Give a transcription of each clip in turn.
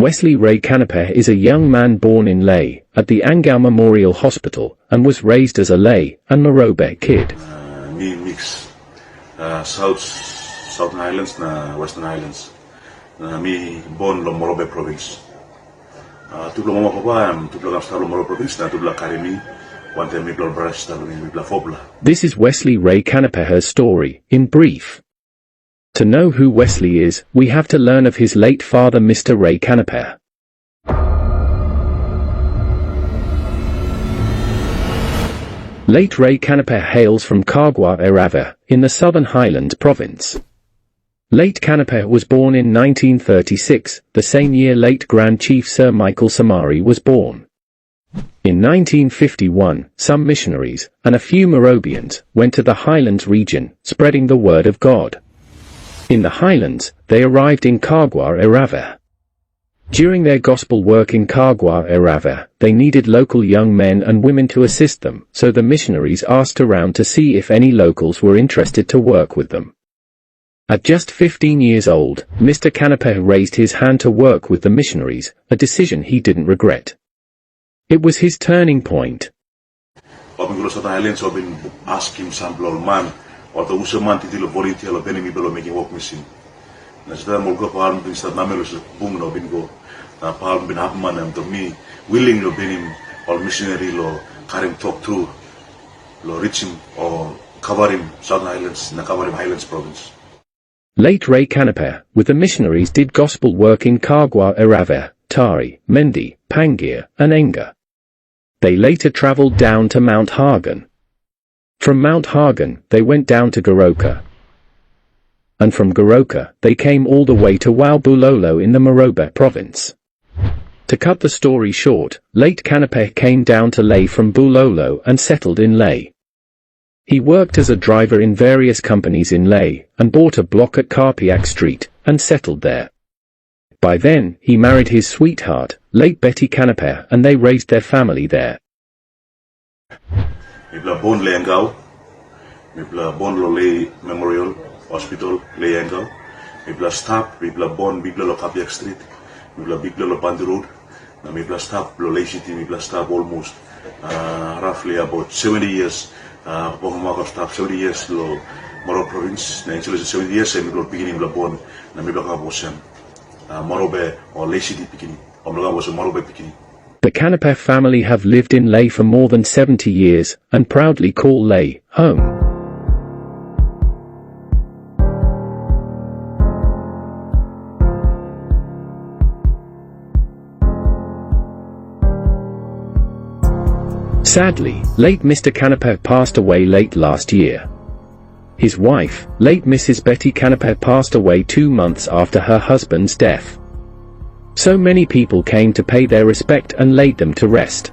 Wesley Ray Canepa is a young man born in Lae, at the Angao Memorial Hospital, and was raised as a Lae and Morobe kid. Me mix Southern Highlands na Western Highlands. Me born lo Morobe province. Tubla mama papa am tubla kapsta lo Morobe province na tubla karimi wante mi bla brush na mi bla fobla. This is Wesley Ray Canepa's story, in brief. To know who Wesley is, we have to learn of his late father Mr. Ray Canepa. Late Ray Canepa hails from Kagwa Irava, in the Southern Highlands province. Late Canepa was born in 1936, the same year late Grand Chief Sir Michael Samari was born. In 1951, some missionaries, and a few Morobians, went to the Highlands region, spreading the word of God. In the Highlands, they arrived in Kagwa Irava. During their gospel work in Kagwa Irava, they needed local young men and women to assist them, so the missionaries asked around to see if any locals were interested to work with them. At just 15 years old, Mr. Canepa raised his hand to work with the missionaries, a decision he didn't regret. It was his turning point. Although Usman titilo volunteer lo benemi belo making work machine. Na sada molgo paharm bin sa namelo so bung no bingo. Na paharm bin hapman am to me willing lo benim or missionary lo karim talk through lo reaching or covering Southern Highlands na covering Highlands province. Late Ray Canepa, with the missionaries, did gospel work in Kagwa Irava, Tari, Mendi, Pangia, and Enga. They later traveled down to Mount Hagen. From Mount Hagen, they went down to Goroka. And from Goroka, they came all the way to Waubulolo in the Morobe province. To cut the story short, late Canepa came down to Lae from Bulolo and settled in Lae. He worked as a driver in various companies in Lae, and bought a block at Karpiak Street, and settled there. By then, he married his sweetheart, late Betty Canepa, and they raised their family there. Mibla born le Angao, mibla born lo Lae Memorial Hospital le Angao, mibla stop, mibla born mibla lo Karpiak Street, mibla bigla lo Pandi Road, na mibla stop lo Lae City, mibla stop almost roughly about 70 years. Pokemon stop 70 years lo Moro province, na actually 70 years and mibla beginning mibla born na mibla ka bosem Morobe or Lae City beginning, or mibla was Morobe beginning. The Canepa family have lived in Lae for more than 70 years, and proudly call Lae home. Sadly, late Mr. Canepa passed away late last year. His wife, late Mrs. Betty Canepa, passed away 2 months after her husband's death. So many people came to pay their respect and laid them to rest.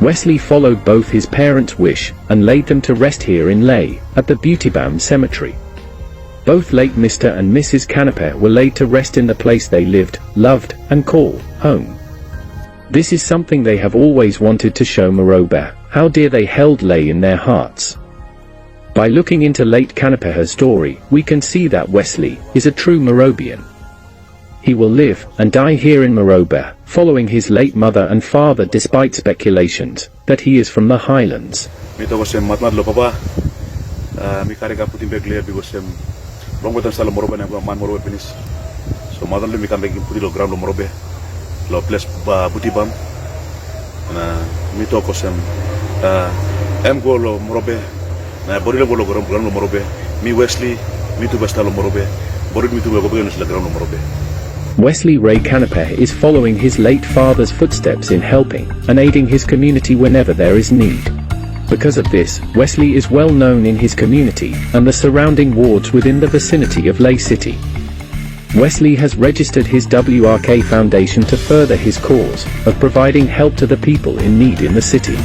Wesley followed both his parents' wish and laid them to rest here in Lae, at the Butibam Cemetery. Both late Mr. and Mrs. Canepa were laid to rest in the place they lived, loved, and call home. This is something they have always wanted to show Morobe, how dear they held Lay in their hearts. By looking into late Kanapeha's story, we can see that Wesley is a true Morobian. He will live and die here in Morobe, following his late mother and father despite speculations that he is from the highlands. Mito ko sem matmat lo papa. Mi kare ka putin beg le bi ko sem. Rongo tan sala Morobe na man Morobe penis. So madan le mi kan beg puti lo ground lo Morobe. Lo place ba puti bam. Na mito ko sem em go lo Morobe. Na bori lo go ground lo Morobe. Mi Wesley mi tu basta lo Morobe. Bori mi tu go be no sila ground lo Morobe. Wesley Ray Kanapeha is following his late father's footsteps in helping and aiding his community whenever there is need. Because of this, Wesley is well known in his community and the surrounding wards within the vicinity of Lay City. Wesley has registered his WRK Foundation to further his cause of providing help to the people in need in the city.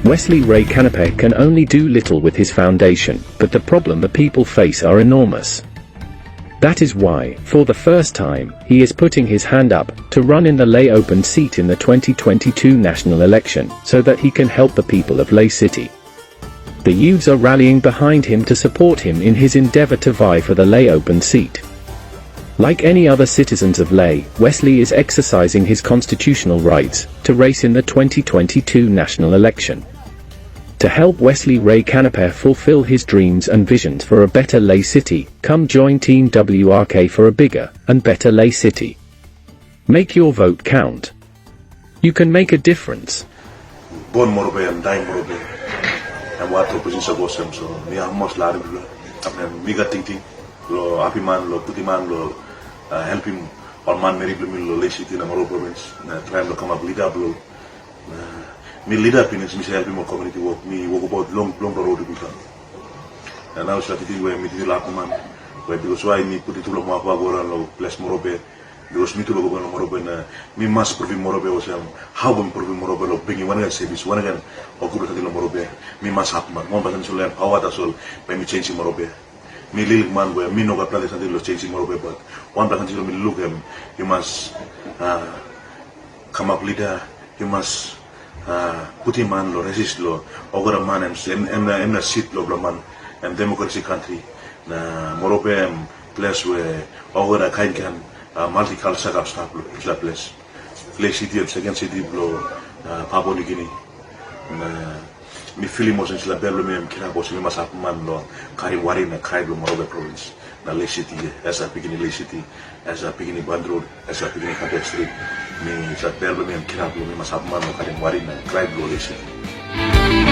Wesley Ray Kanapeha can only do little with his foundation, but the problem the people face are enormous. That is why, for the first time, he is putting his hand up to run in the Lay open seat in the 2022 national election, so that he can help the people of Lay City. The youths are rallying behind him to support him in his endeavor to vie for the Lay open seat. Like any other citizens of Lay, Wesley is exercising his constitutional rights to race in the 2022 national election. To help Wesley Ray Kanapeha fulfill his dreams and visions for a better Lay City, come join Team WRK for a bigger and better Lay City. Make your vote count. You can make a difference. Born Morobe and die Morobe. And what opposition goes them so we are most large. I'm mega thinking. Lo happy man, lo puti man, lo help him or man Mary Blumil lo Lay City na Moro province. Try to come up lead up lo. Me lead up in it, me help him community work. Me walk about long road to become. And now strategy where me do lap man. Where because why me put it to lo mo ako agora lo place Morobe. Because me to lo go Morobe na me must prove Morobe was how we prove Morobe lo bringing one again service one again or good at lo Morobe. Me must happen man. One person should learn power that's all when me change Morobe. Me little man where me no got plans until lo change Morobe but one person should me look him. You must come up leader. You must puti man lo resist lo ogora man em na sit lo man em democracy country na Morobe place where ogora kain kan multicultural stuff lo is la place city of second city lo Papua New Guinea na mi feeling mo since la bello me kira bo sima sa man lo kari wari na krai lo Morobe province na Lay City as a beginning Lay City as a beginning Band Road as a beginning Cadet Street mi sa bello me kira bo mi masap man lo kari wari na krai lo Lay City.